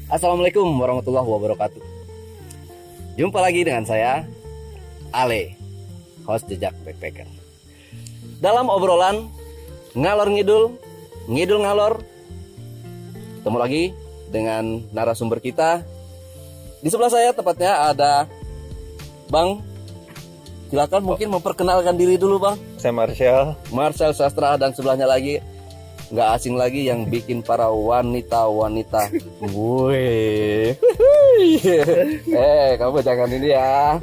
Assalamualaikum warahmatullahi wabarakatuh. Jumpa lagi dengan saya, Ale, host Jejak Backpacker. Dalam obrolan ngalor ngidul, ngidul ngalor, ketemu lagi dengan narasumber kita. Di sebelah saya tepatnya ada Bang. Silakan mungkin memperkenalkan diri dulu, Bang. Saya Marshall Sastra, dan sebelahnya lagi nggak asing lagi yang bikin para wanita-wanita. Woi. Kamu jangan ini ya.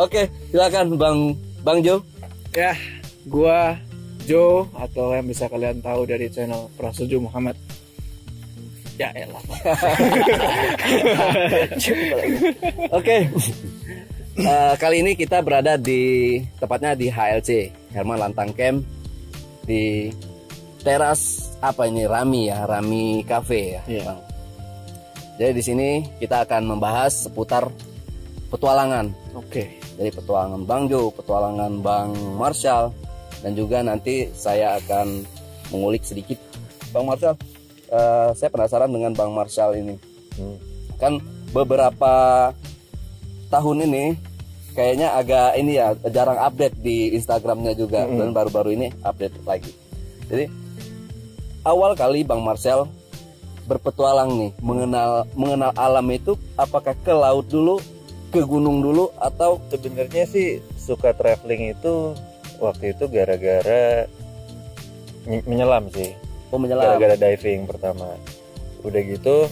Oke, silakan Bang Jo. Ya, gua Jo, atau yang bisa kalian tahu dari channel Prasojo Muhammad. Ya elah. Oke. Kali ini kita berada tepatnya di HLC, Herman Lantang Camp, di teras apa ini, Rami Cafe ya, yeah. Bang. Jadi di sini kita akan membahas seputar petualangan. Oke. Jadi petualangan Bang Jo, petualangan Bang Marshall, dan juga nanti saya akan mengulik sedikit Bang Marshall. Saya penasaran dengan Bang Marshall ini. Kan beberapa tahun ini kayaknya agak ini ya, jarang update di Instagramnya juga, dan baru-baru ini update lagi. Jadi awal kali Bang Marshall berpetualang nih, mengenal alam itu, apakah ke laut dulu, ke gunung dulu, atau sebenarnya sih suka traveling itu waktu itu gara-gara menyelam sih. Oh, menyelam. Gara-gara diving pertama. Udah gitu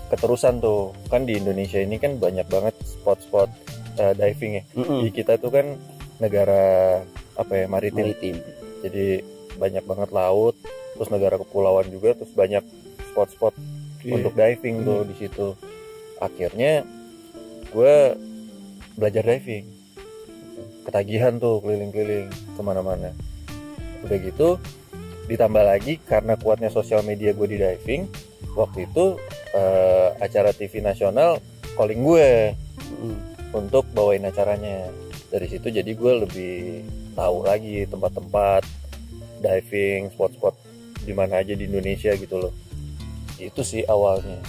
keterusan tuh, kan di Indonesia ini kan banyak banget spot-spot diving ya. Di kita tuh kan negara apa ya, maritim. Jadi banyak banget laut, terus negara kepulauan juga, terus banyak spot-spot untuk diving tuh di situ. Akhirnya gue belajar diving, ketagihan tuh keliling-keliling kemana-mana. Udah gitu ditambah lagi karena kuatnya sosial media gue di diving, waktu itu acara TV nasional calling gue untuk bawain acaranya. Dari situ jadi gue lebih tahu lagi tempat-tempat diving, spot-spot di mana aja di Indonesia gitu loh. Itu sih awalnya.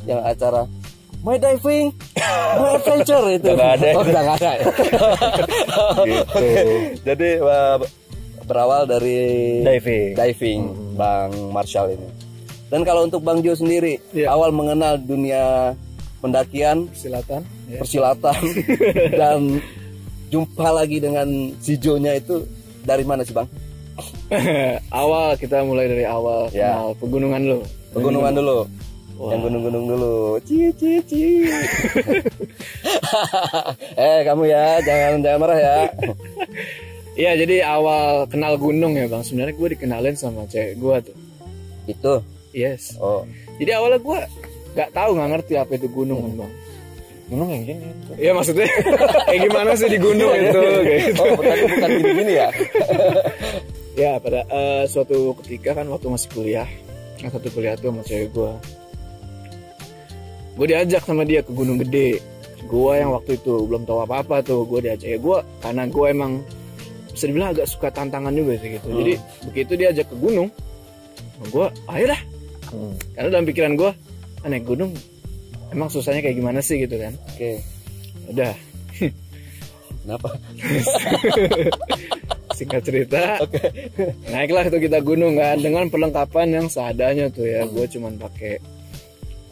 Yang acara My Diving, My Adventure itu. Nggak ada. Oh, nggak ada. Gitu. Jadi berawal dari diving Bang Marshall ini. Dan kalau untuk Bang Jo sendiri, awal mengenal dunia pendakian, persilatan dan jumpa lagi dengan si Jo-nya itu dari mana sih, Bang? Awal kita mulai dari awal, kenal pegunungan dulu. Pegunungan dulu. Wah. Yang gunung-gunung dulu. Ci. Kamu ya, jangan marah ya. Iya, jadi awal kenal gunung ya, Bang. Sebenarnya gue dikenalin sama cewek gue tuh. Itu? Yes. Oh. Jadi awalnya gue nggak ngerti apa itu gunung, Bang. Gunung yang gini. Iya, maksudnya kayak gimana sih di gunung itu? Gitu. Oh, bukan gini-gini ya? Ya, pada suatu ketika kan waktu masih kuliah, satu kuliah tuh sama cewek gue diajak sama dia ke Gunung Gede. Gue yang waktu itu belum tahu apa-apa tuh, gue diajak. Gue karena gue emang bisa dibilang agak suka tantangan juga sih gitu. Jadi begitu diajak ke gunung, gue ayo dah. Karena dalam pikiran gue, naik gunung emang susahnya kayak gimana sih gitu kan. Oke. Udah. Kenapa? Singkat cerita, naiklah itu kita gunung kan, dengan perlengkapan yang seadanya tuh ya. Gue cuman pakai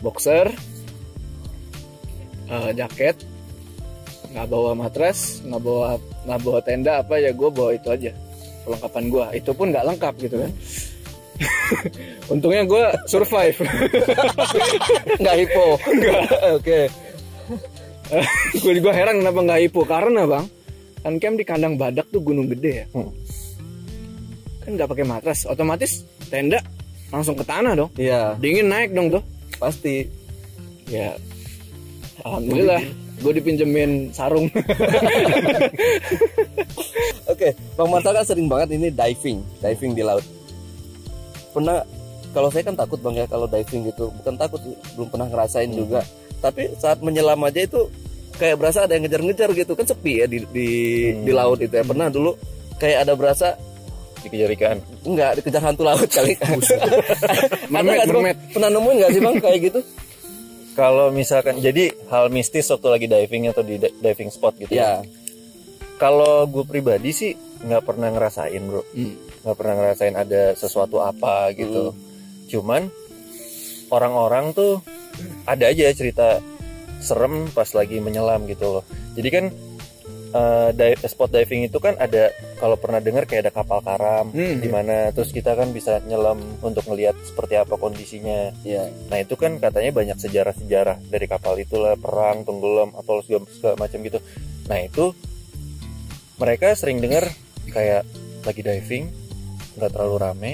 boxer, jaket, nggak bawa matras, nggak bawa tenda apa ya, gue bawa itu aja perlengkapan gue. Itu pun nggak lengkap gitu kan. Untungnya gue survive. Nggak hipo. Oke. Gue juga heran kenapa nggak hipo, karena Bang, kan camp di kandang badak tuh Gunung Gede ya. Kan nggak pakai matras, otomatis tenda langsung ke tanah dong. Iya. Dingin naik dong tuh. Pasti. Ya. Alhamdulillah, gue dipinjemin sarung. Oke, Bang Marshall kan sering banget ini diving di laut. Pernah, kalau saya kan takut Bang ya kalau diving gitu, bukan takut, belum pernah ngerasain juga. Tapi saat menyelam aja itu kayak berasa ada yang ngejar-ngejar gitu, kan sepi ya di laut itu ya. Pernah dulu kayak ada berasa dikejar ikan. Enggak, dikejar hantu laut kali. Mermaid. Pernah nemuin nggak sih bang kayak gitu? Kalau misalkan jadi hal mistis waktu lagi diving atau di diving spot gitu Ya. Kalau gue pribadi sih nggak pernah ngerasain bro, nggak pernah ngerasain ada sesuatu apa gitu. Cuman orang-orang tuh ada aja cerita serem pas lagi menyelam gitu loh. Jadi kan spot diving itu kan ada, kalau pernah dengar kayak ada kapal karam di mana terus kita kan bisa nyelam untuk ngelihat seperti apa kondisinya. Iya. Nah itu kan katanya banyak sejarah-sejarah dari kapal itulah, perang, tenggelam atau segala macam gitu. Nah itu mereka sering dengar kayak lagi diving nggak terlalu rame,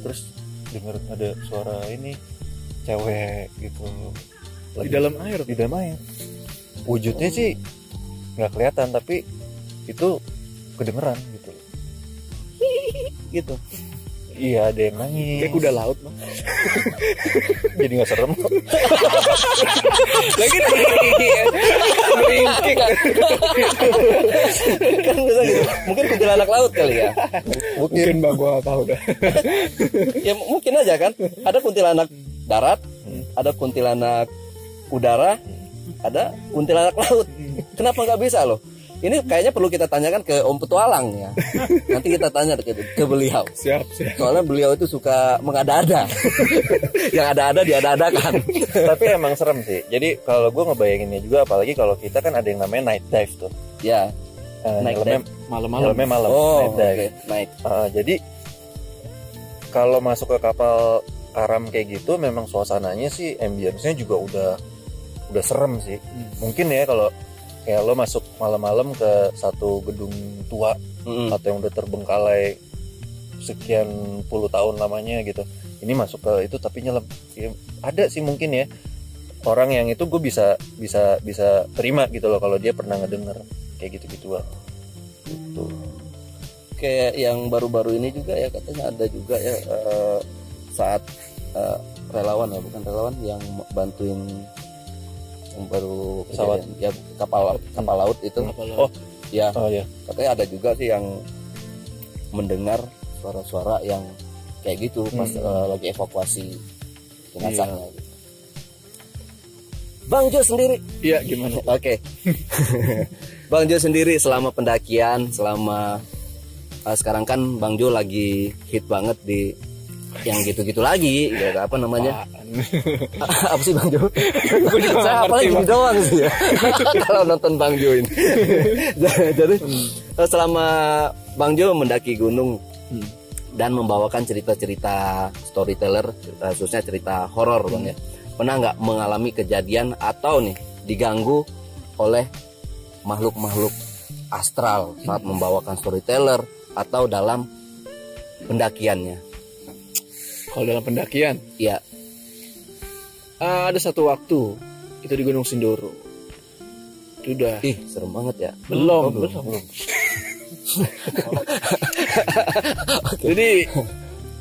terus dengar ada suara ini cewek gitu Di dalam air. di dalam air. Wujudnya sih nggak kelihatan tapi itu kedengeran gitu. Gitu. Iya ada yang nangis. Kayak kuda laut bang. Jadi nggak serem. Lagi meringkik. Kan bisa gitu. Mungkin kuntilanak laut kali ya. Mungkin bang, gua nggak tahu dah. Ya mungkin aja kan. Ada kuntilanak darat, ada kuntilanak udara, ada kuntilanak laut. Kenapa nggak bisa loh? Ini kayaknya perlu kita tanyakan ke Om Petualang ya. Nanti kita tanya ke beliau. Siap. Soalnya beliau itu suka mengada-ada. Yang ada-ada diada-adakan. Tapi emang serem sih. Jadi kalau gue ngebayanginnya juga, apalagi kalau kita kan ada yang namanya night dive tuh. Ya. Night dive. Malam-malam. Nyelamnya malam. Oh, Night dive. oke. Night. Jadi kalau masuk ke kapal karam kayak gitu, memang suasananya sih, ambience-nya juga udah serem sih. Mungkin ya kalau kayak lo masuk malam-malam ke satu gedung tua atau yang udah terbengkalai sekian puluh tahun lamanya gitu, ini masuk ke itu tapi nyelam ya, ada sih mungkin ya orang yang itu gue bisa terima gitu loh kalau dia pernah ngedenger kayak gitu-gituan gitu. Kayak yang baru-baru ini juga ya katanya ada juga ya saat relawan ya, bukan relawan yang bantuin baru pesawat ya kapal laut itu. Oh ya, ya katanya ada juga sih yang mendengar suara-suara yang kayak gitu pas lagi evakuasi jenazahnya. Bang Jo sendiri, Iya gimana? oke. Bang Jo sendiri selama pendakian, selama sekarang kan Bang Jo lagi hit banget di yang gitu-gitu lagi, ya, apa namanya? Apa sih Bang Jo? Saya apa lagi doang sih ya. Kalau nonton Bang Jo ini. Jadi selama Bang Jo mendaki gunung dan membawakan cerita-cerita storyteller, khususnya cerita horor Bang ya. Pernah nggak mengalami kejadian atau nih diganggu oleh makhluk-makhluk astral saat membawakan storyteller atau dalam pendakiannya? Kalau dalam pendakian, ya ada satu waktu itu di Gunung Sindoro. Itu udah serem banget ya. belum. Jadi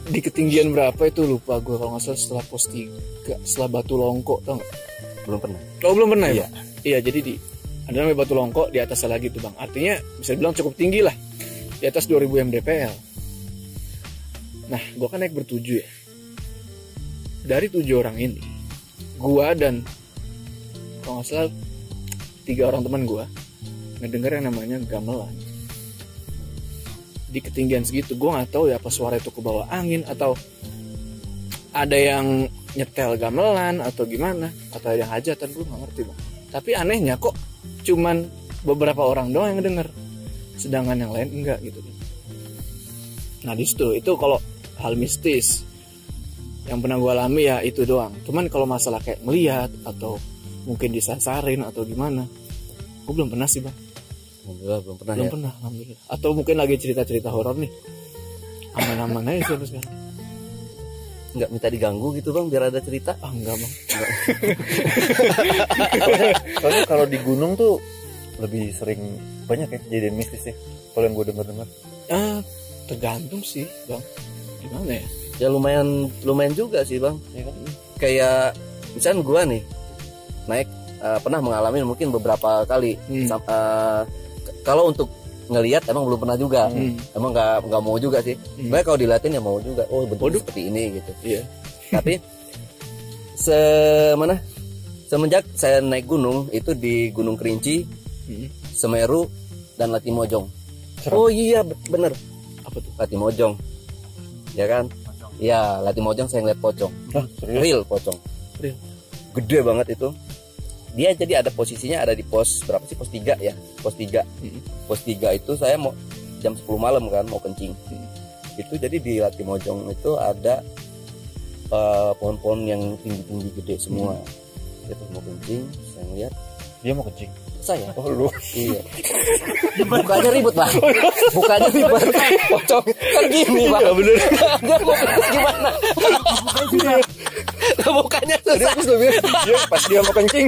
di ketinggian berapa itu lupa gue, kalau nggak salah setelah pos 3, setelah Batu Longko, tau nggak? Belum pernah. Oh belum pernah Iya. ya? Iya, jadi ada namanya Batu Longko, di atasnya lagi tuh bang. Artinya bisa dibilang cukup tinggi lah, di atas 2000 mdpl. Nah, gue kan naik bertujuh ya. Dari 7 orang ini, gue dan kalau nggak salah 3 orang teman gue ngedenger yang namanya gamelan. Di ketinggian segitu, gue nggak tahu ya apa suara itu ke bawah angin atau ada yang nyetel gamelan atau gimana, atau ada yang hajatan, gue nggak ngerti bang. Tapi anehnya kok cuman beberapa orang doang yang ngedenger, sedangkan yang lain enggak gitu. Nah di situ itu kalau hal mistis yang pernah gue alami ya itu doang. Cuman kalau masalah kayak melihat atau mungkin disasarin atau gimana, gue belum pernah sih bang. Alhamdulillah belum pernah. Belum pernah, alhamdulillah. Atau mungkin lagi cerita-cerita horor nih, aman-aman aja sampai sekarang. Nggak minta diganggu gitu bang biar ada cerita? Ah enggak bang. Soalnya kalau di gunung tuh lebih sering banyak ya kejadian mistis ya kalau yang gue dengar. Tergantung sih bang, gimana ya? Ya lumayan juga sih bang. Ya kan? Kayak misalnya gua nih naik pernah mengalami mungkin beberapa kali. Kalau untuk ngelihat emang belum pernah juga. Emang nggak mau juga sih. Sebenarnya kalau dilihatin ya mau juga. Oh bentuknya seperti ini gitu. Iya. Tapi semenjak saya naik gunung itu di Gunung Kerinci, Semeru dan Latimojong. Oh iya bener. Apa tuh? Latimojong. Ya kan? Iya, Latimojong saya ngeliat pocong. Real pocong. Real. Gede banget itu. Dia jadi ada posisinya ada di pos berapa sih? Pos 3 ya. Pos 3. Pos 3 itu saya mau jam 10 malam kan mau kencing. Itu jadi di Latimojong itu ada pohon-pohon yang tinggi-tinggi gede semua. Itu mau kencing, saya ngeliat Dia mau kencing. saya. Oh lu. Iya. Bukanya ribut bang. Bukanya ribut. Pocong kan gini bang. Iya bener. Dia mau kencing gimana? Bukanya susah. Dia pas dia mau kencing.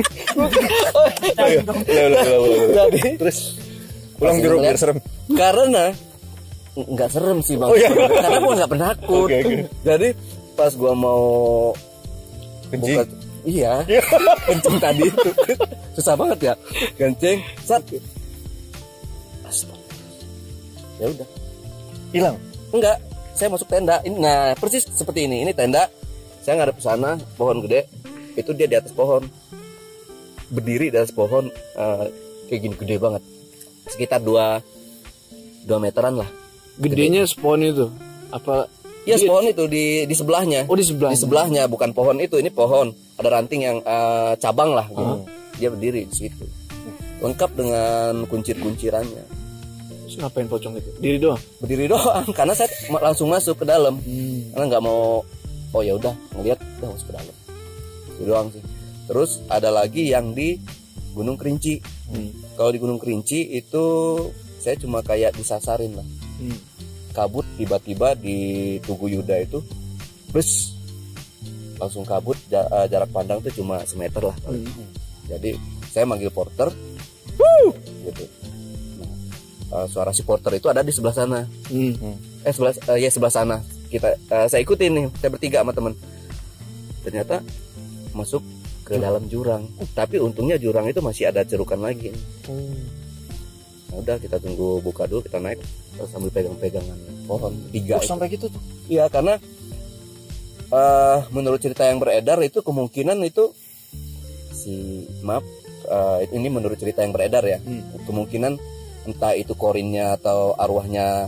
Jadi Terus pulang pas jeruk ngeliat, biar serem. karena nggak serem sih bang. Oh, iya. Karena gua nggak penakut. Oke. Jadi pas gua mau Kencing. iya, kencing tadi itu susah banget ya, kencing, sat, astaga, ya udah, Hilang. enggak, saya masuk tenda, ini, nah persis seperti ini tenda, saya ngadep ke sana, pohon gede, itu dia di atas pohon, berdiri di atas pohon, kayak gini gede banget, sekitar 2 meteran lah. Gedenya spawn itu apa? Ya pohon itu di sebelahnya. Oh di sebelah. Di sebelahnya bukan pohon itu, ini pohon ada ranting yang cabang lah gitu. Dia berdiri di situ. Lengkap dengan kuncir-kuncirannya. Terus ngapain pocong itu? Diri doang. Berdiri doang karena saya langsung masuk ke dalam. Karena nggak mau oh ya udah ngeliat udah masuk ke dalam. Itu doang sih. Terus ada lagi yang di Gunung Kerinci. Kalau di Gunung Kerinci itu saya cuma kayak disasarin lah. Kabut tiba-tiba di Tugu Yuda itu terus langsung kabut, jarak pandang tuh cuma semeter lah. Jadi saya manggil porter gitu. Nah, suara si porter itu ada di sebelah sana. Sebelah sana. Saya ikutin nih, saya bertiga sama teman. Ternyata masuk ke dalam jurang. Tapi untungnya jurang itu masih ada cerukan lagi. Nah, udah kita tunggu buka dulu, kita naik sambil pegang-pegangan pohon 3. Sampai gitu tuh. Iya karena menurut cerita yang beredar itu kemungkinan itu ini menurut cerita yang beredar ya, kemungkinan entah itu korinnya atau arwahnya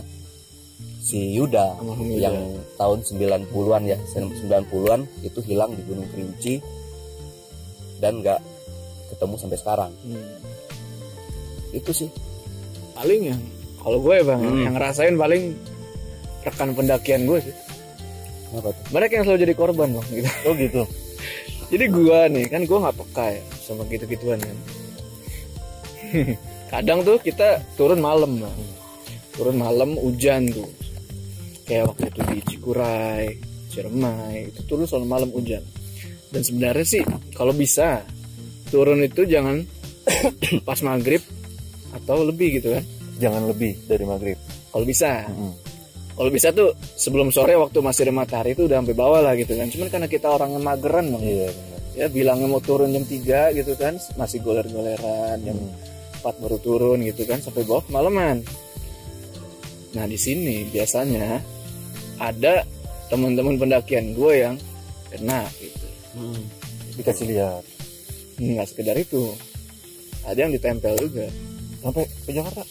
si Yuda yang tahun 90-an ya, 90-an itu hilang di Gunung Kerinci dan nggak ketemu sampai sekarang. Itu sih paling yang kalau gue ya bang yang ngerasain paling rekan pendakian gue sih. apa tuh? Mereka yang selalu jadi korban bang gitu. Oh gitu. Jadi gue nih kan gue nggak peka ya sama gitu-gituan kan. Kadang tuh kita turun malam bang. Turun malam hujan tuh. Kayak waktu itu di Cikuray, Ciremai itu turun selalu malam hujan. Dan sebenarnya sih kalau bisa turun itu jangan pas maghrib atau lebih gitu kan. Jangan lebih dari maghrib. Kalau bisa. Kalau bisa tuh sebelum sore waktu masih ada matahari itu udah sampai bawah lah gitu kan. Cuman karena kita orangnya mageran bang. Iya. Ya bilangnya mau turun jam 3 gitu kan, masih goler-goleran jam 4 baru turun gitu kan sampai bawah malaman. Nah di sini biasanya ada teman-teman pendakian gue yang kena gitu. Dikasih lihat. Nggak sekedar itu, ada yang ditempel juga. Sampai ke Jakarta.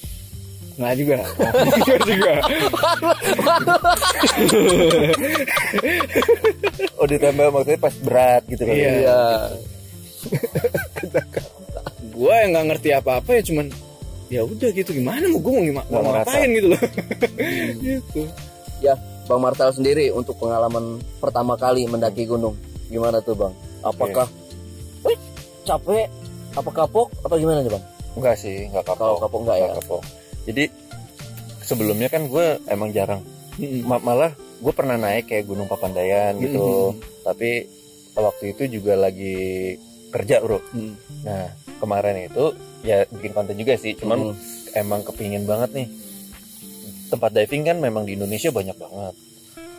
Nggak juga. juga. Oh ditempel maksudnya pas berat gitu kan. Iya. Gue yang nggak ngerti apa-apa ya cuman ya udah gitu gimana mau gue mau ngapain gitu loh. Gitu. Ya Bang Marcel sendiri untuk pengalaman pertama kali mendaki gunung gimana tuh Bang? Apakah capek, apa kapok atau gimana nih Bang? Enggak sih, enggak kapok. Kalau kapok enggak ya? Kapok. Jadi sebelumnya kan gue emang jarang. Malah gue pernah naik kayak Gunung Papandayan gitu. Tapi waktu itu juga lagi kerja bro. Nah kemarin itu ya bikin konten juga sih. Cuman emang kepingin banget nih. Tempat diving kan memang di Indonesia banyak banget.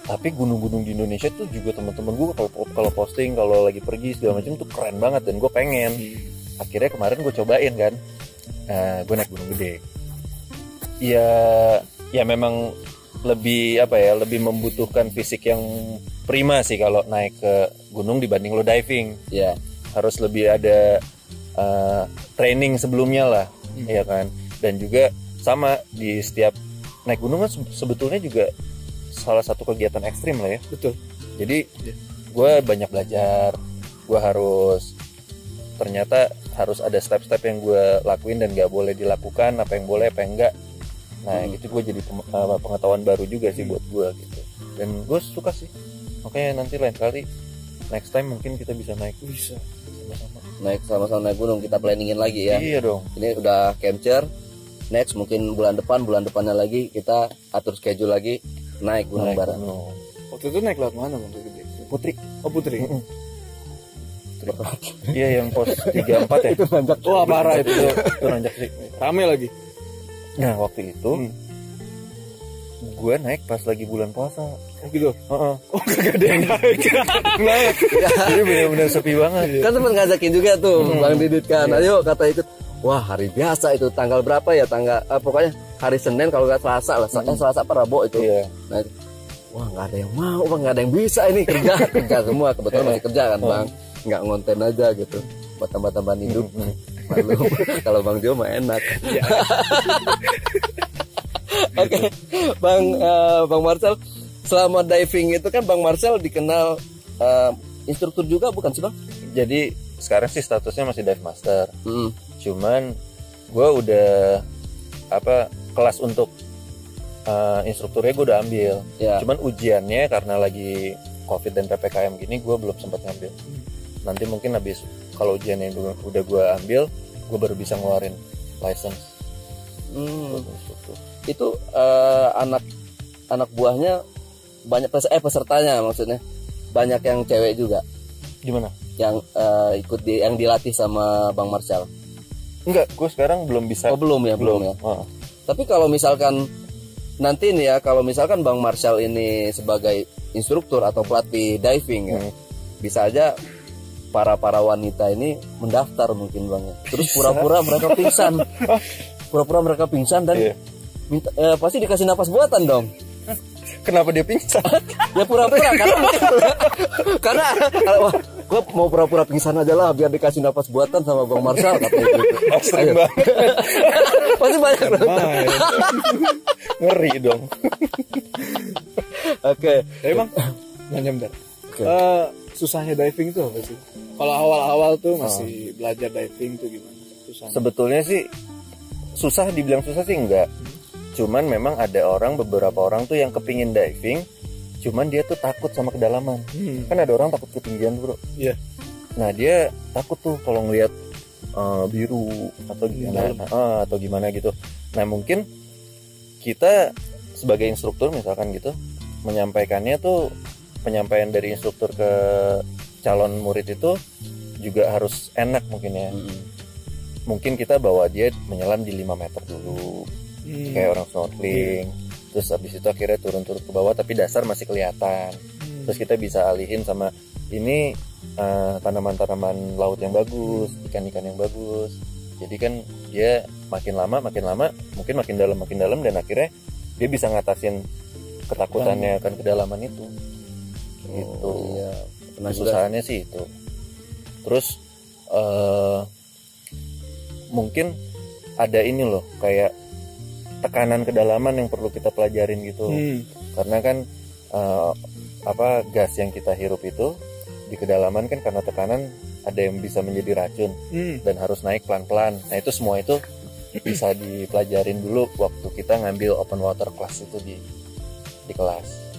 Tapi gunung-gunung di Indonesia tuh juga teman-teman gue kalau posting kalau lagi pergi segala macam tuh keren banget dan gue pengen. Akhirnya kemarin gue cobain kan. Gue naik Gunung Gede. Ya memang lebih lebih membutuhkan fisik yang prima sih kalau naik ke gunung dibanding lo diving. Ya. Harus lebih ada training sebelumnya lah, ya kan. Dan juga sama di setiap naik gunung kan sebetulnya juga salah satu kegiatan ekstrim lah ya. Betul. Jadi gue banyak belajar, gue ternyata harus ada step-step yang gue lakuin dan gak boleh dilakukan, apa yang boleh, apa yang enggak. Nah gitu gue jadi pengetahuan baru juga sih buat gue gitu. Dan gue suka sih, makanya nanti lain kali next time mungkin kita bisa naik sama-sama naik gunung, kita planningin lagi ya. Iya dong, ini udah capture, next mungkin bulan depannya lagi kita atur schedule lagi naik gunung bareng. Waktu itu naik lewat mana Bang Gede? Putri. Oh Putri. Iya yang pos 34 ya. Itu nanjak. Wah parah itu nanjak sih. Rame lagi. Nah waktu itu gue naik pas lagi bulan puasa. Gitu. Oh kagak ada yang naik. Jadi benar-benar sepi banget. Kan sempat ngajakin juga tuh Bang Didit kan. Ayo kata ikut. Wah hari biasa itu tanggal berapa ya, pokoknya hari Senin kalau nggak Selasa lah. Selasa apa Rabu itu. Iya. Nah, wah nggak ada yang mau Bang, nggak ada yang bisa ini kerja semua, kebetulan masih kerja kan Bang, nggak ngonten aja gitu buat tambah-tambahan hidup. Lalu kalau Bang Jo mah enak. Oke, Bang Marcel, selama diving itu kan Bang Marcel dikenal instruktur juga bukan sih Bang? Jadi sekarang sih statusnya masih dive master. Cuman gue udah kelas untuk instrukturnya gue udah ambil. Cuman ujiannya karena lagi COVID dan PPKM gini gue belum sempat ngambil. Nanti mungkin habis kalau ujiannya udah gue ambil, gue baru bisa ngeluarin license. Itu anak buahnya banyak pesertanya, maksudnya banyak yang cewek juga. Gimana? Yang yang dilatih sama Bang Marcel? Enggak, gue sekarang belum bisa. Oh belum ya. Tapi kalau misalkan nanti nih ya, kalau misalkan Bang Marcel ini sebagai instruktur atau pelatih diving ya, bisa aja para wanita ini mendaftar mungkin Bang ya. Terus pura-pura mereka pingsan dan pasti dikasih napas buatan dong. Kenapa dia pingsan? Ya pura-pura karena wah, gue mau pura-pura pingsan aja lah biar dikasih napas buatan sama Bang Marcel katanya gitu. Ekstrim banget. Pasti banyak ngeri dong. Oke. Emang nanya bentar. Susahnya diving itu apa sih? Kalau awal-awal tuh masih belajar diving tuh gimana? Susahnya? Sebetulnya sih susah, dibilang susah sih enggak. Cuman memang ada beberapa orang tuh yang kepingin diving, cuman dia tuh takut sama kedalaman. Kan ada orang takut ketinggian bro. Iya. Nah dia takut tuh kalau ngelihat biru atau gimana gitu. Nah mungkin kita sebagai instruktur misalkan gitu menyampaikannya tuh, penyampaian dari instruktur ke calon murid itu juga harus enak mungkin ya. Mungkin kita bawa dia menyelam di 5 meter dulu, kayak orang snorkeling. Terus habis itu akhirnya turun ke bawah tapi dasar masih kelihatan. Terus kita bisa alihin sama ini tanaman-tanaman laut yang bagus, ikan-ikan yang bagus. Jadi kan dia makin lama mungkin makin dalam dan akhirnya dia bisa ngatasin ketakutannya akan kedalaman itu. Gitu. Iya. Kesusahannya sih itu. Terus mungkin ada ini loh kayak tekanan kedalaman yang perlu kita pelajarin gitu. Karena kan gas yang kita hirup itu di kedalaman kan karena tekanan ada yang bisa menjadi racun dan harus naik pelan-pelan. Nah itu semua itu bisa dipelajarin dulu waktu kita ngambil open water class itu di kelas.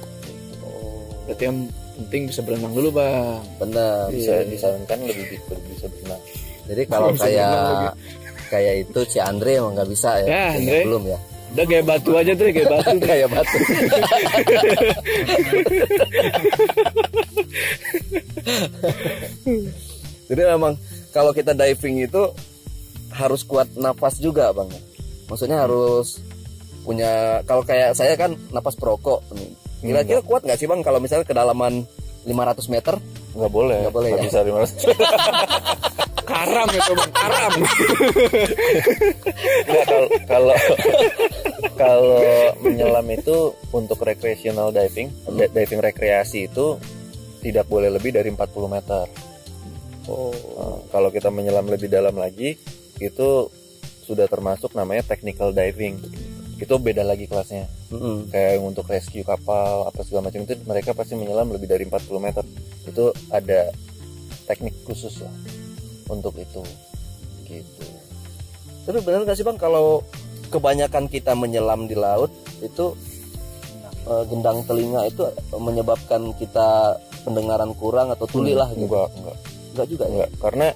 Berarti yang penting bisa berenang dulu Bang. Benar. Bisa disarankan lebih bisa berenang. Jadi kalau kayak itu si Andre emang nggak bisa ya, Andre belum ya. Udah kayak batu aja tuh, kayak batu. Kayak batu. Jadi memang kalau kita diving itu harus kuat nafas juga Bang. Maksudnya harus punya, kalau kayak saya kan napas perokok. Kira-kira kuat nggak sih Bang kalau misalnya kedalaman 500 meter? Nggak boleh. Nggak boleh ya? Bisa 500 meter. Karam itu bang, karam. Nggak, kalau menyelam itu untuk recreational diving, diving rekreasi itu tidak boleh lebih dari 40 meter. Kalau kita menyelam lebih dalam lagi, itu sudah termasuk namanya technical diving. Itu beda lagi kelasnya. Kayak untuk rescue kapal apa segala macam itu mereka pasti menyelam lebih dari 40 meter. Itu ada teknik khusus lah untuk itu gitu. Tapi benar nggak sih bang kalau kebanyakan kita menyelam di laut itu gendang telinga itu menyebabkan kita pendengaran kurang atau tuli lah gitu? Enggak juga enggak, karena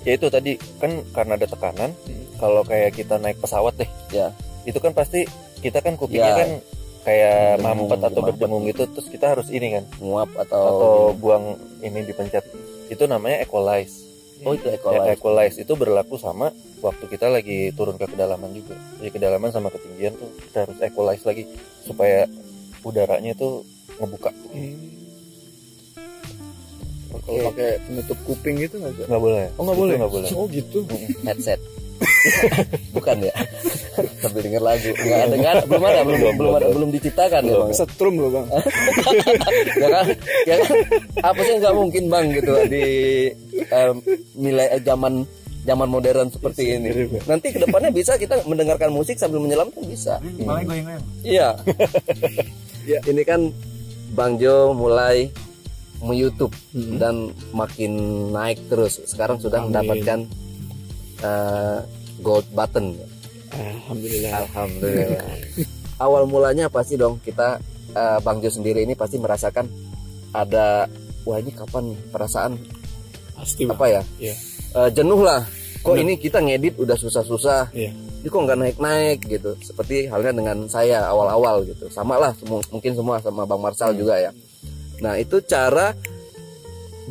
ya itu tadi kan karena ada tekanan. Kalau kayak kita naik pesawat deh ya, itu kan pasti kita kan kupingnya kan kayak mampet atau berdengung gitu, terus kita harus ini kan nguap atau buang ini dipencet, itu namanya equalize. Itu equalize. Equalize itu berlaku sama waktu kita lagi turun ke kedalaman juga. Jadi kedalaman sama ketinggian tuh kita harus equalize lagi supaya udaranya tuh ngebuka. Kalau pakai penutup kuping gitu nggak boleh. Nggak boleh. Nggak boleh. Oh gitu. Headset. Bukan ya? Sambil denger lagu. Nggak ada, belum diciptakan ya bang. Setrum loh bang. ya kan? Apa sih nggak mungkin bang gitu di nilai zaman modern seperti ini. Nanti kedepannya bisa kita mendengarkan musik sambil menyelam kan bisa. Malah goyang-goyang. Iya. Ini kan Bang Jo mulai YouTube dan makin naik terus. Sekarang sudah mendapatkan gold button. Alhamdulillah. Awal mulanya pasti dong kita Bang Jo sendiri ini pasti merasakan ada wah ini kapan nih perasaan pasti apa ya? Jenuh lah. Kok ini kita ngedit udah susah-susah. Ini kok nggak naik-naik gitu. Seperti halnya dengan saya awal-awal gitu. Sama lah mungkin semua sama Bang Marshall juga ya. Nah itu cara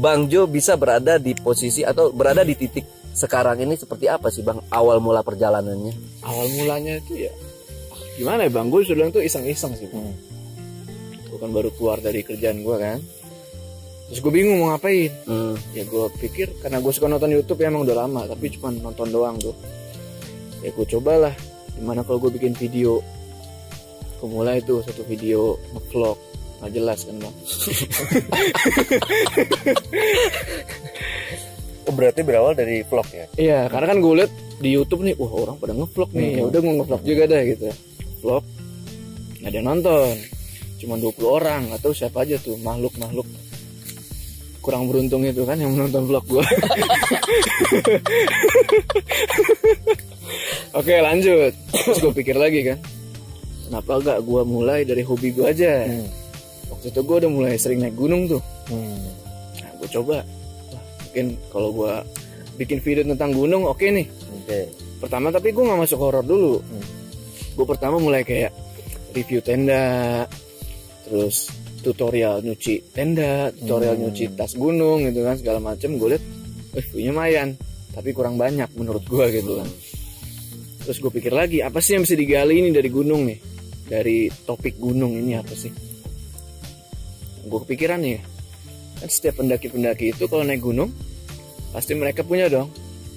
Bang Jo bisa berada di posisi atau berada di titik sekarang ini seperti apa sih bang awal mula perjalanannya? Awal mulanya itu ya gimana ya bang, gue sudah bilang tuh iseng-iseng sih bang. Gue kan baru keluar dari kerjaan gue kan, terus gue bingung mau ngapain. Ya gue pikir karena gue suka nonton YouTube ya emang udah lama, tapi cuma nonton doang tuh. Ya gue cobalah gimana kalau gue bikin video. Gue mulai tuh satu video nge-vlog. Nggak jelas kan bang. Berarti berawal dari vlog ya? Iya, karena kan gue liat di YouTube nih, wah orang pada nge-vlog nih. Ya udah gue nge-vlog juga dah gitu. Vlog, nggak ada yang nonton, cuma 20 orang atau siapa aja tuh makhluk kurang beruntung itu kan yang menonton vlog gue. Oke lanjut, terus gue pikir lagi kan, kenapa gak gue mulai dari hobi gue aja. Waktu itu gue udah mulai sering naik gunung tuh. Nah gue coba, mungkin kalau gue bikin video tentang gunung oke nih. Pertama tapi gue nggak masuk horor dulu. Gue pertama mulai kayak review tenda, terus tutorial nyuci tenda, tutorial nyuci tas gunung gitu kan segala macem. Gue liat, view-nya lumayan, tapi kurang banyak menurut gue gitu kan. Terus gue pikir lagi, apa sih yang bisa digali ini dari gunung nih, dari topik gunung ini apa sih? Gue kepikiran nih, kan setiap pendaki-pendaki itu kalau naik gunung pasti mereka punya dong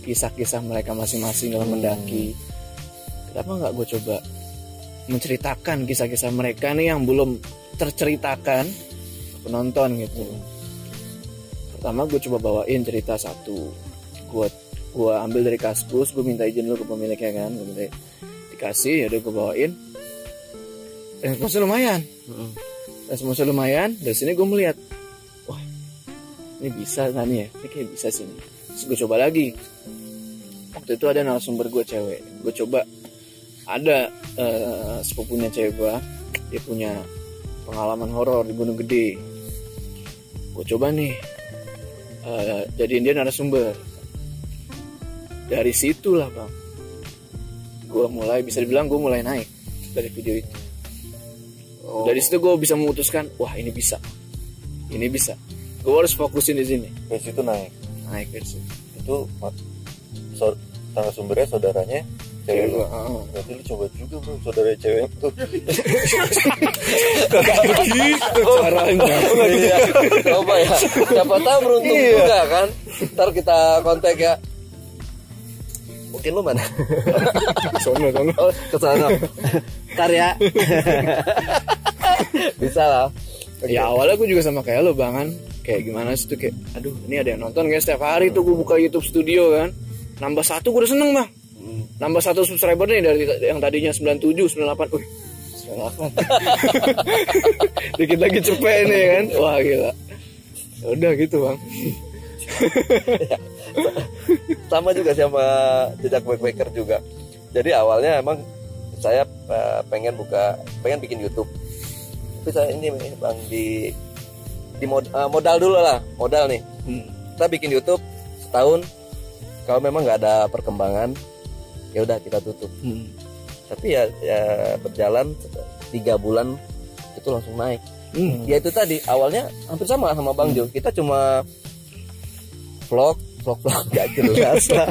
kisah-kisah mereka masing-masing dalam mendaki. Kenapa nggak gue coba menceritakan kisah-kisah mereka nih yang belum terceritakan ke penonton gitu. Pertama gue coba bawain cerita satu, gue ambil dari Kaskus, gue minta izin dulu ke pemiliknya kan, gue minta dikasih, ya udah gue bawain. Responsnya lumayan. Responsnya lumayan. Dari sini gue melihat, wah ini bisa kan ya, ini kayak bisa sih. Terus gue coba lagi. Waktu itu ada narasumber gue cewek, gue coba ada sepupunya cewek gue, dia punya pengalaman horor di Gunung Gede. Gue coba nih jadiin dia narasumber. Dari situlah bang, gue mulai bisa dibilang gue mulai naik dari video itu. Dari situ gue bisa memutuskan, wah ini bisa, gue harus fokusin di sini. Dari situ naik dari situ. Itu narasumbernya saudaranya cewek gue. Berarti lu coba juga bro, saudara cewek itu. Gitu caranya. Coba ya, siapa tahu beruntung juga kan. Ntar kita kontak ya. Yakin lu mana? Sono. Oh, ke sana. Karya. Bisa lah. Ya awalnya gue juga sama kayak lo bang kan, kayak gimana sih tuh, kayak aduh ini ada yang nonton guys setiap hari tuh gue buka YouTube Studio kan, nambah 1 gue udah seneng bang, nambah 1 subscriber nih dari yang tadinya 97, 98, 98 dikit lagi cepet nih kan, wah gila, udah gitu bang. Sama juga sama jejak backpacker juga. Jadi awalnya emang saya pengen bikin YouTube. Tapi saya ini bang di modal dulu lah, modal nih. Kita bikin YouTube setahun, kalau memang nggak ada perkembangan, ya udah kita tutup. Tapi ya berjalan 3 bulan itu langsung naik. Ya itu tadi awalnya hampir sama Bang Jo. Kita cuma vlog nggak jelas lah.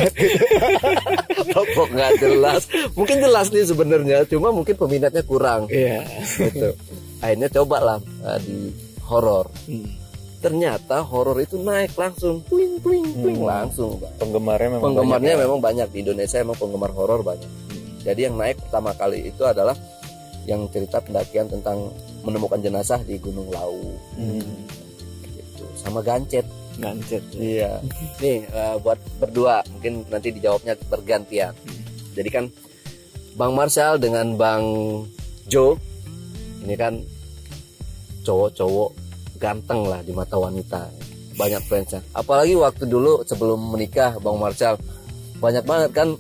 Vlog nggak jelas. Mungkin jelas nih sebenarnya, cuma mungkin peminatnya kurang. Iya. Gitu. Akhirnya coba lah di horor. Ternyata horor itu naik langsung, twing langsung. Penggemarnya memang banyak di Indonesia, emang penggemar horor banyak. Jadi yang naik pertama kali itu adalah yang cerita pendakian tentang menemukan jenazah di Gunung Lawu. Gitu. Sama gancet. Iya. Nih buat berdua mungkin nanti dijawabnya bergantian. Jadi kan Bang Marshall dengan Bang Jo ini kan cowok ganteng lah di mata wanita, banyak fansnya. Apalagi waktu dulu sebelum menikah Bang Marshall banyak banget kan,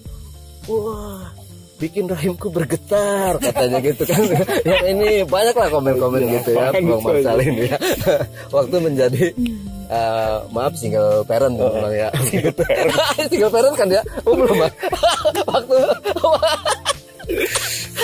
wah bikin rahimku bergetar katanya gitu kan. Yang ini banyak lah komen-komen gitu ya Bang Marshall ini ya. Waktu menjadi maaf single parent ya. Single parent kan ya? Oh belum Bang. Waktu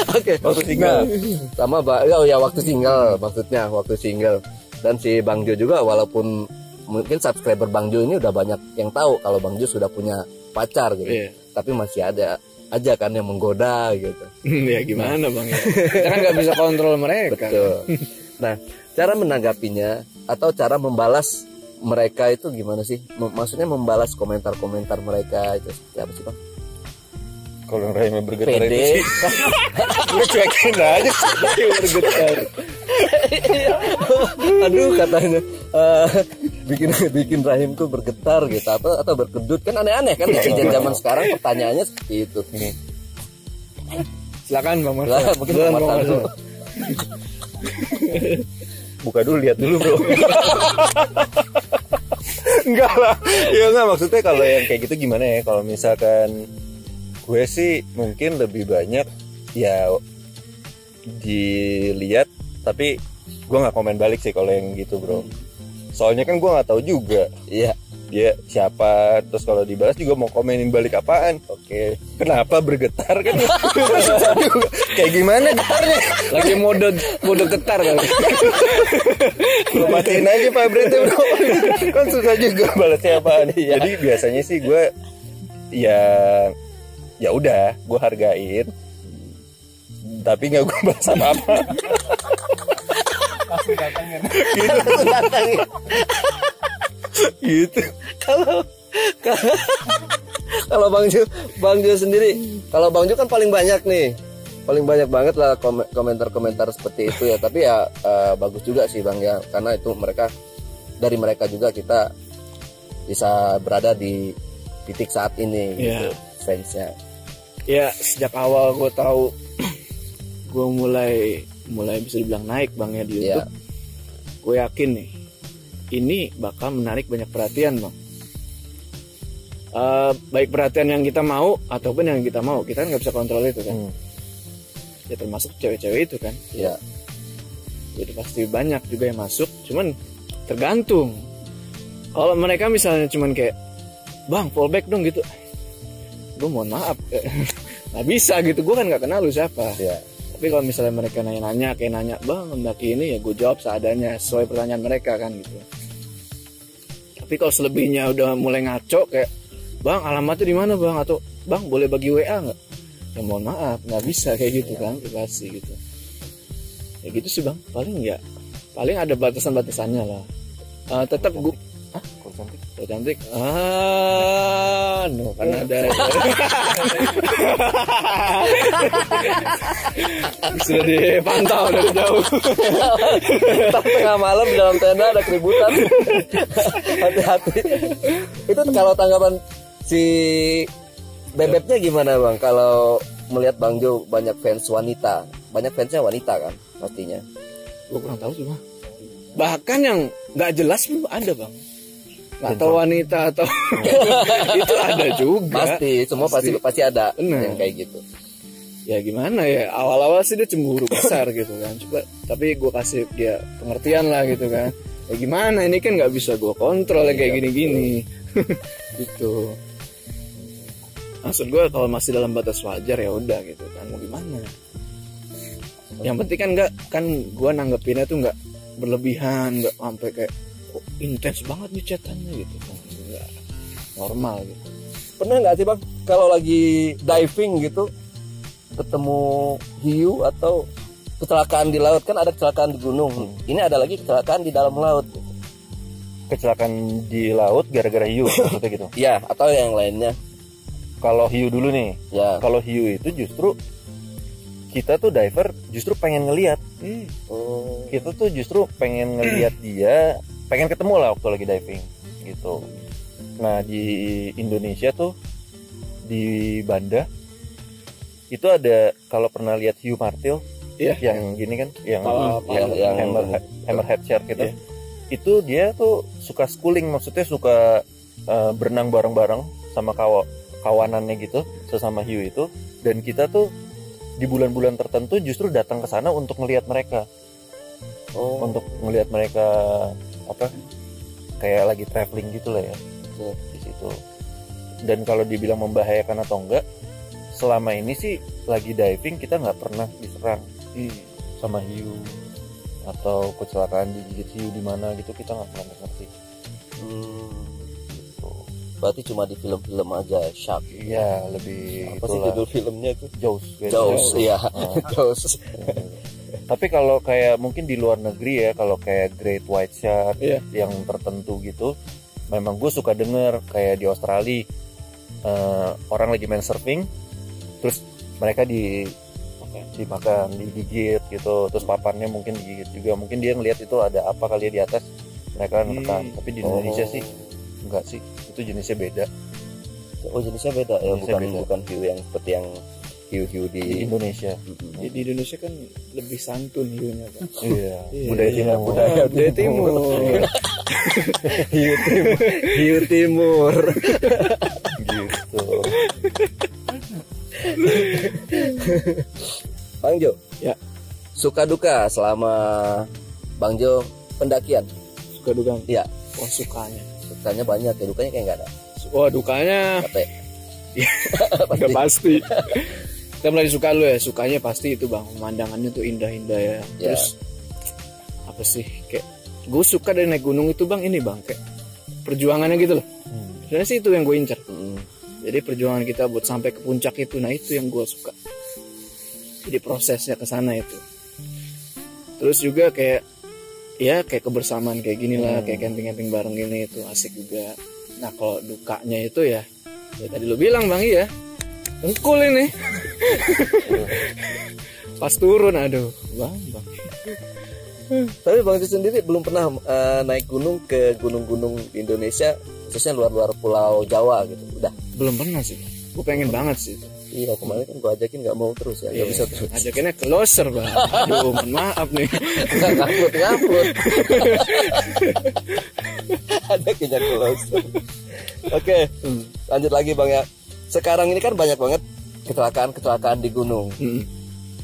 Oke, waktu single. Sama waktu single maksudnya, waktu single. Dan si Bang Jo juga walaupun mungkin subscriber Bang Jo ini udah banyak yang tahu kalau Bang Jo sudah punya pacar gitu. Tapi masih ada aja kan yang menggoda gitu. Ya gimana Bang ya? Karena nggak bisa kontrol mereka. Betul. Nah, cara menanggapinya atau cara membalas mereka itu gimana sih? Maksudnya membalas komentar-komentar mereka itu seperti apa sih Bang? Kalau rahimnya bergetar Pede. itu sih gue cuekin aja Bergetar. Aduh katanya bikin rahimku bergetar gitu atau berkedut kan aneh-aneh kan netizen zaman sekarang pertanyaannya seperti itu. Silakan Bang Marshall. Mungkin Bang Marshall dulu. buka dulu, lihat dulu bro. Enggak lah ya, enggak maksudnya kalau yang kayak gitu gimana ya, kalau misalkan gue sih mungkin lebih banyak ya dilihat, tapi gue nggak komen balik sih kalau yang gitu bro. Soalnya kan gue nggak tahu juga Iya. dia siapa, terus kalau dibalas juga mau komenin balik apaan. Oke. Kenapa bergetar kan? Kayak gimana getarnya? Lagi mode getar kali. Lu matiin aja Pak Brente bro. Kan susah juga balasnya apaan. Jadi biasanya sih gue ya udah gue hargain, tapi nggak gue balas apa-apa. Langsung datangin. Gitu. Kalau Bang Jo sendiri, kalau Bang Jo kan paling banyak banget lah komentar-komentar seperti itu ya. Tapi ya bagus juga sih Bang ya, karena itu dari mereka juga kita bisa berada di titik saat ini gitu, fansnya. Ya sejak awal gue tahu gue mulai bisa dibilang naik Bang ya di YouTube. Gue yakin nih ini bakal menarik banyak perhatian Bang. Baik perhatian yang kita mau ataupun yang kita mau, kita kan nggak bisa kontrol itu kan. Ya termasuk cewek-cewek itu kan. Iya. Jadi pasti banyak juga yang masuk, cuman tergantung. Kalau mereka misalnya cuman kayak Bang fallback dong gitu, gue mohon maaf nggak bisa gitu, gue kan nggak kenal lu siapa. Tapi kalau misalnya mereka nanya Bang mendaki ini, ya gue jawab seadanya sesuai pertanyaan mereka kan gitu. Tapi kalau selebihnya udah mulai ngaco kayak Bang alamatnya di mana Bang, atau Bang boleh bagi WA nggak, ya mohon maaf nggak bisa kayak gitu kan, privasi gitu. Ya gitu sih Bang, paling ada batasan-batasannya lah. Tetap gue cantik. Cowok cantik. No, kan ada. Sudah dipantau dari jauh. Tengah malam di dalam tenda ada keributan. Hati-hati. Itu kalau tanggapan si Bebeknya gimana bang? Kalau melihat Bang Jo banyak fans wanita, banyak fansnya wanita kan pastinya. Gue kurang tahu sih bang. Bahkan yang nggak jelas pun ada bang. Nggak tahu wanita atau itu ada juga. Pasti, semua pasti ada yang kayak gitu. Ya gimana ya, awal-awal sih dia cemburu besar gitu kan. Coba, tapi gue kasih dia pengertian lah gitu kan. Ya gimana, ini kan nggak bisa gue kontrol ya kayak gini-gini. Gitu. Maksud gue kalau masih dalam batas wajar ya udah gitu kan, mau gimana. Yang penting kan nggak, kan gue nanggepinnya tuh nggak berlebihan, nggak sampai kayak kok intens banget nih chatannya gitu kan, nggak normal gitu. Pernah nggak sih bang kalau lagi diving gitu ketemu hiu atau kecelakaan di laut? Kan ada kecelakaan di gunung, ini ada lagi kecelakaan di dalam laut gitu. Kecelakaan di laut gara-gara hiu maksudnya gitu? Iya, atau yang lainnya. Kalau hiu dulu nih, ya. Kalau hiu itu justru kita tuh diver justru pengen ngelihat. Kita tuh justru pengen ngelihat dia, pengen ketemu lah waktu lagi diving gitu. Nah di Indonesia tuh di Banda itu ada, kalau pernah lihat hiu martil, yang gini kan, yang hammerhead shark gitu, itu dia tuh suka schooling, maksudnya suka berenang bareng-bareng sama kawanannya gitu, sesama hiu itu. Dan kita tuh di bulan-bulan tertentu justru datang ke sana untuk ngelihat mereka, untuk ngelihat mereka apa, kayak lagi traveling gitu lah ya di situ. Dan kalau dibilang membahayakan atau enggak, selama ini sih lagi diving kita nggak pernah diserang sama hiu atau kecelakaan digigit hiu di mana gitu, kita nggak pernah ngerti. Berarti cuma di film-film aja shark. Iya, lebih apa sih judul filmnya tuh? Jaws, iya. Jaws. Tapi kalau kayak mungkin di luar negeri ya, kalau kayak great white shark yang tertentu gitu, memang gue suka denger kayak di Australia orang lagi main surfing, terus mereka dimakan, digigit gitu, terus papannya mungkin digigit juga, mungkin dia ngelihat itu ada apa kali ya di atas, mereka nekan. Tapi di Indonesia sih enggak sih, itu jenisnya beda. Oh jenisnya beda ya, bukan hiu yang seperti yang hiu-hiu di Indonesia. Di Indonesia kan lebih santun hiunya kan. Iya. Budaya timur. Hiu timur. Gitu. Bang Jo, ya, suka duka selama Bang Jo pendakian? Suka duka? Iya. Oh sukanya banyak ya, dukanya kayak nggak ada. Wah dukanya capek. Udah pasti. Kita mulai suka lu ya, sukanya pasti itu bang, pemandangannya tuh indah-indah ya. Terus apa sih, kayak gue suka dari naik gunung itu bang, ini bang kayak perjuangannya gitu loh. Sebenarnya sih itu yang gue incer. Jadi perjuangan kita buat sampai ke puncak itu, nah itu yang gue suka. Jadi prosesnya ke sana itu. Terus juga kayak kebersamaan kayak gini lah, kayak camping bareng gini itu asik juga. Nah kalau dukanya itu ya tadi lo bilang bang, iya engkul ini. Pas turun aduh bang. Tapi Bang Jo sendiri belum pernah naik gunung ke gunung-gunung di Indonesia, khususnya luar Pulau Jawa gitu, udah? Belum pernah sih, gue pengen banget sih itu. Iya, kemarin kan gue ajakin nggak mau terus ya, nggak bisa terus. Ajakinnya ke loser bang. Aduh, mohon maaf nih. Ngaput. Ajakinnya ke loser. Oke, lanjut lagi bang ya. Sekarang ini kan banyak banget kecelakaan di gunung.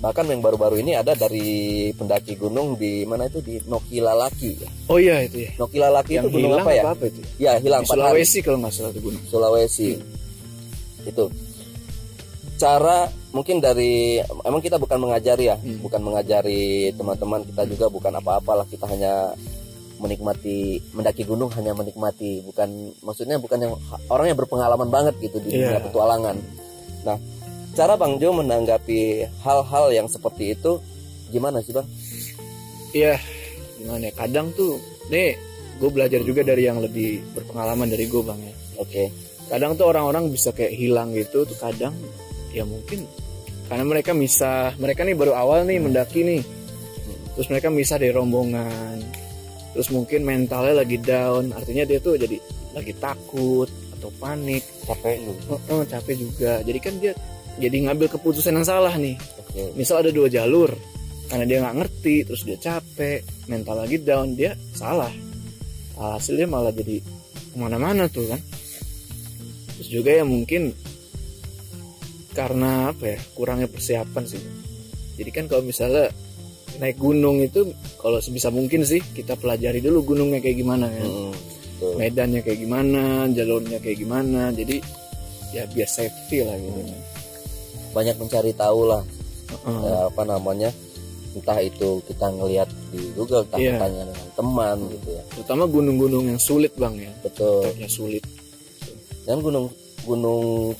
Bahkan yang baru-baru ini ada dari pendaki gunung di mana itu, di Nokilalaki ya. Oh iya itu ya. Nokilalaki itu gunung apa ya? Apa itu? Ya hilang. Di Sulawesi kalau nggak salah itu gunung. Sulawesi. Itu. Cara mungkin dari, emang kita bukan mengajari ya, bukan mengajari teman-teman, kita juga bukan apa-apalah, kita hanya menikmati, mendaki gunung hanya menikmati, maksudnya bukan yang orang yang berpengalaman banget gitu di dunia petualangan. Nah, cara Bang Jo menanggapi hal-hal yang seperti itu gimana sih Bang? Iya, gimana ya, kadang tuh nih gue belajar juga dari yang lebih berpengalaman dari gue bang ya. Oke. Kadang tuh orang-orang bisa kayak hilang gitu tuh kadang ya mungkin karena mereka nih baru awal nih mendaki nih, terus mereka misah dari rombongan, terus mungkin mentalnya lagi down, artinya dia tuh jadi lagi takut atau panik, capek juga. Jadi kan dia jadi ngambil keputusan yang salah nih. Misal ada 2 jalur, karena dia nggak ngerti, terus dia capek, mental lagi down, dia salah. Hasilnya malah jadi kemana-mana tuh kan. Terus juga ya mungkin karena apa ya, kurangnya persiapan sih. Jadi kan kalau misalnya naik gunung itu, kalau sebisa mungkin sih kita pelajari dulu gunungnya kayak gimana kan. Medannya kayak gimana, jalurnya kayak gimana. Jadi ya biar safety lah gitu. Banyak mencari tahu lah. Apa namanya, entah itu kita ngelihat di Google, entah tanya dengan teman gitu ya. Terutama gunung-gunung yang sulit bang ya. Betul. Yang sulit. Dan gunung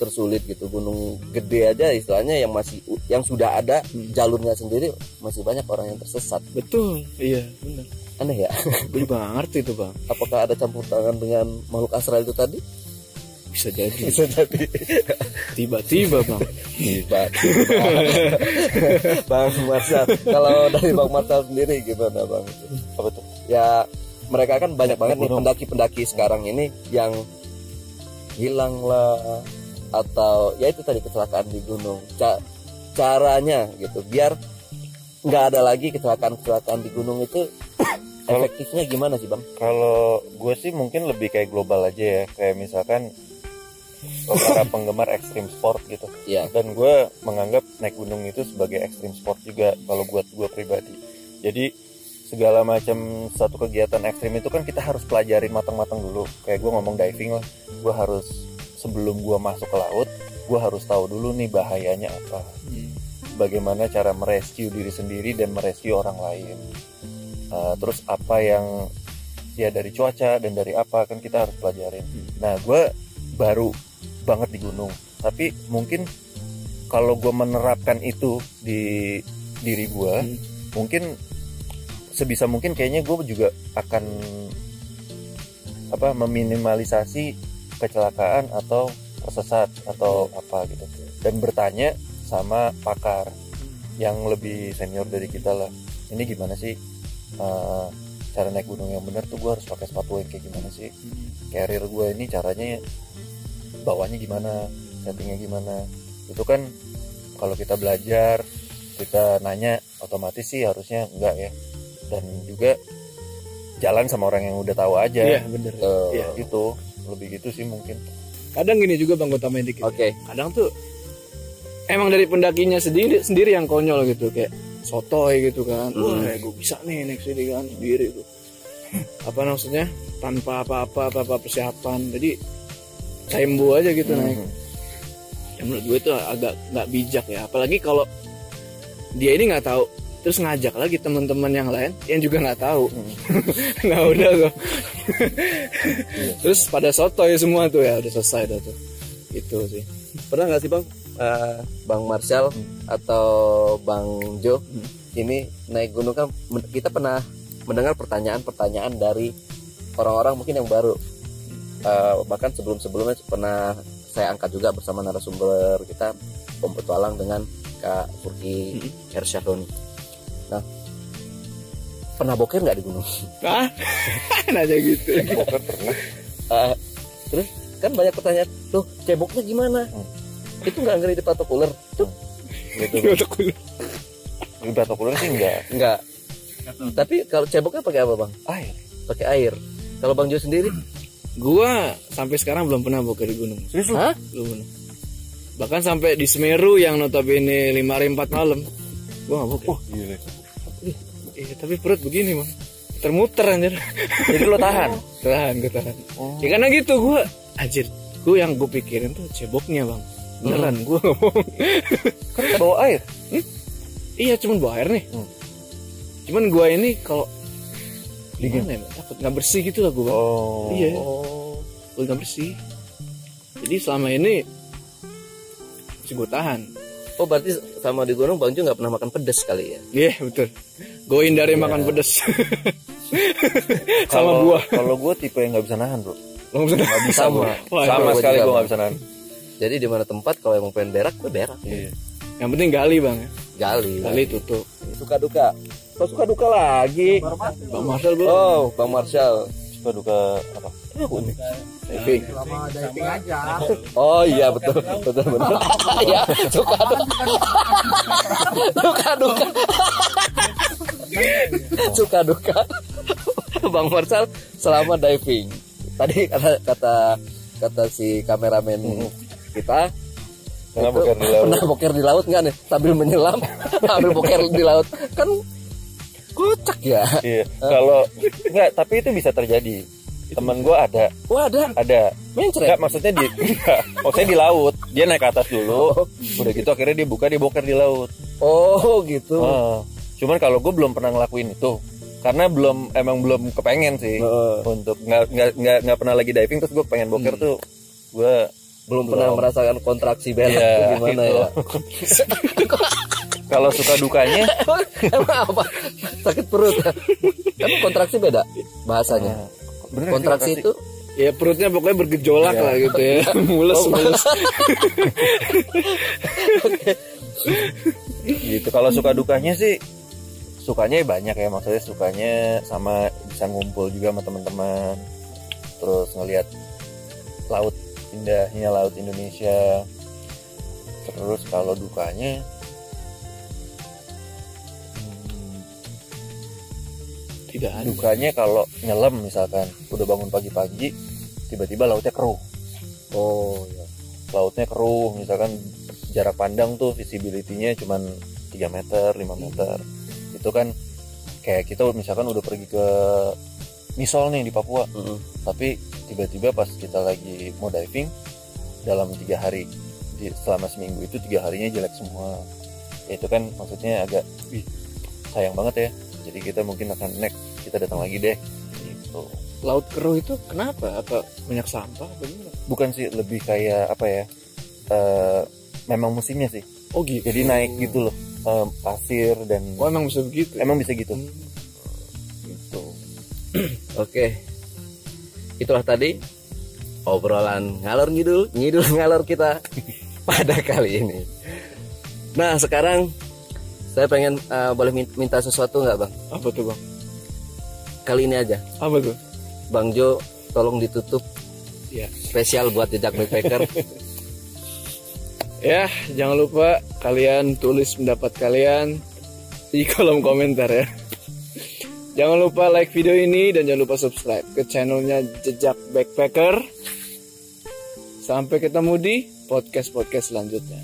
tersulit gitu, gunung gede aja istilahnya yang sudah ada jalurnya sendiri, masih banyak orang yang tersesat. Betul, iya benar. Aneh ya. Gue juga gak ngerti tuh bang. Apakah ada campur tangan dengan makhluk astral itu tadi? Bisa jadi. Bisa jadi. Tiba-tiba bang. Bang Marshal, kalau dari Bang Marshal sendiri gimana bang? Apa tuh? Ya mereka kan banyak banget nih pendaki-pendaki sekarang ini yang hilang lah, atau ya itu tadi kecelakaan di gunung. Caranya gitu biar nggak ada lagi kecelakaan di gunung itu efektifnya gimana sih bang? Kalau gue sih mungkin lebih kayak global aja ya, kayak misalkan para penggemar ekstrim sport gitu. Dan gue menganggap naik gunung itu sebagai ekstrim sport juga kalau buat gue pribadi. Jadi segala macam satu kegiatan ekstrim itu kan kita harus pelajarin matang-matang dulu. Kayak gue ngomong diving lah, gue harus sebelum gue masuk ke laut, gue harus tahu dulu nih bahayanya apa, bagaimana cara merescue diri sendiri dan merescue orang lain. Terus apa yang ya dari cuaca dan dari apa kan kita harus pelajarin. Nah gue baru banget di gunung, tapi mungkin kalau gue menerapkan itu di diri gue, mungkin sebisa mungkin kayaknya gue juga akan meminimalisasi kecelakaan atau tersesat atau apa gitu, dan bertanya sama pakar yang lebih senior dari kita lah, ini gimana sih cara naik gunung yang benar tuh, gue harus pakai sepatu yang kayak gimana sih, carrier gue ini caranya bawahnya gimana, settingnya gimana. Itu kan kalau kita belajar, kita nanya, otomatis sih harusnya enggak ya. Dan juga jalan sama orang yang udah tahu aja. Iya bener. Gitu, lebih gitu sih mungkin. Kadang gini juga bang, gue tambahin dikit. Kadang tuh emang dari pendakinya sendiri yang konyol gitu, kayak sotoy gitu kan. Wah gue bisa nih naik sini kan sendiri tuh. Apa maksudnya, tanpa apa-apa persiapan. Jadi caimbu aja gitu naik. Ya, menurut gue itu agak nggak bijak ya. Apalagi kalau dia ini nggak tahu, terus ngajak lagi teman-teman yang lain yang juga nggak tahu. Nah udah tuh. Terus pada sotoy semua tuh ya, udah selesai dah tuh. Itu sih. Pernah nggak sih bang, Bang Marshal atau Bang Jo ini naik gunung kan, kita pernah mendengar pertanyaan-pertanyaan dari orang-orang mungkin yang baru. Bahkan sebelumnya pernah saya angkat juga bersama narasumber kita, petualang dengan Kak Furki Hersyadoni. Nah, pernah boker nggak di gunung? Nanya gitu. Boker pernah. Terus kan banyak pertanyaan, tuh ceboknya gimana? Itu nggak ngeri di patok ular? Tuh, gitu. Di patok ular sih enggak. Tapi kalau ceboknya pakai apa bang? Air. Pakai air. Kalau Bang Jo sendiri? Gua sampai sekarang belum pernah boker di gunung. Serius? Hah? Belum pernah. Bahkan sampai di Semeru yang notabene 5 hari 4 malam, gua nggak boker. Gila. Iya, tapi perut begini bang, muter anjir. Jadi lo tahan? Gue tahan. Ya karena gitu gue, anjir, yang gue pikirin tuh ceboknya bang. Beneran, gue nggak bohong. Kan bawa air? Iya, cuman bawa air nih. Cuman gue ini kalau gimana ya, takut nggak bersih gitu lah gue bang. Iya, gue nggak bersih. Jadi selama ini masih gue tahan. Oh berarti sama di gunung Bang Jo nggak pernah makan pedas kali ya? Iya betul. Gue hindari makan pedas. Sama gua. Kalau gua tipe yang nggak bisa nahan, bro. Lo nggak bisa. Nggak bisa Sama. gua. Wah, Sama gua sekali juga, gua nggak Bang. bisa nahan. Jadi di mana tempat kalau emang pengen berak, gue berak. Iya. Yang penting gali bang. Gali. Gali tutup. Suka duka. Kok suka duka lagi? Bang Marcel bro. Oh, Bang Marshall. Suka duka apa? Diving. Oh iya betul betul. Iya suka duka. Suka duka. Suka duka. Bang Marshall selama diving. Tadi kata si kameramen kita. Pernah boker di laut. Pernah boker di laut nggak nih? Sambil menyelam, sambil boker di laut kan kocak ya. Iya. Kalau enggak, tapi itu bisa terjadi. Temen gue ada. Wah Ada. mencret. Enggak, maksudnya maksudnya di laut. Dia naik ke atas dulu. Udah gitu akhirnya dia boker di laut. Oh gitu. Cuman kalau gue belum pernah ngelakuin itu. Karena emang belum kepengen sih untuk nggak pernah lagi diving terus gue pengen boker tuh gue Belum pernah merasakan kontraksi berak Iya, tuh gimana gitu. ya? Kalau suka dukanya Emang apa? Sakit perut. Tapi kontraksi beda bahasanya. bener Kontraksi sih, itu Ya perutnya pokoknya bergejolak Iya. lah gitu ya. Mulus. gitu. Kalau suka dukanya sih sukanya banyak ya, maksudnya sukanya sama bisa ngumpul juga sama teman-teman, terus ngelihat laut, indahnya laut Indonesia. Terus kalau dukanya Tidak ada. dukanya kalau nyelam misalkan udah bangun pagi-pagi tiba-tiba lautnya keruh. oh ya. Lautnya keruh, misalkan jarak pandang tuh visibility-nya cuman 3 meter, 5 meter. Itu kan kayak kita misalkan udah pergi ke Misol nih di Papua, tapi tiba-tiba pas kita lagi mau diving dalam 3 hari, selama seminggu itu 3 harinya jelek semua. Ya, itu kan maksudnya agak sayang banget ya. Jadi kita mungkin akan next, kita datang lagi deh gitu. Laut keruh itu kenapa? Apa banyak sampah? Apa gimana? Bukan sih, lebih kayak apa ya, memang musimnya sih. Oh gitu. Jadi naik gitu loh, pasir dan Oh emang bisa begitu. emang bisa gitu. Gitu. Oke. Itulah tadi obrolan ngalor ngidul ngalor kita pada kali ini. Nah, sekarang saya pengen boleh minta sesuatu nggak, Bang? Apa tuh bang? Kali ini aja. Apa tuh? Bang Jo, tolong ditutup Ya. spesial buat Jejak Backpacker. Ya, jangan lupa kalian tulis pendapat kalian di kolom komentar ya. Jangan lupa like video ini dan jangan lupa subscribe ke channelnya Jejak Backpacker. Sampai ketemu di podcast-podcast selanjutnya.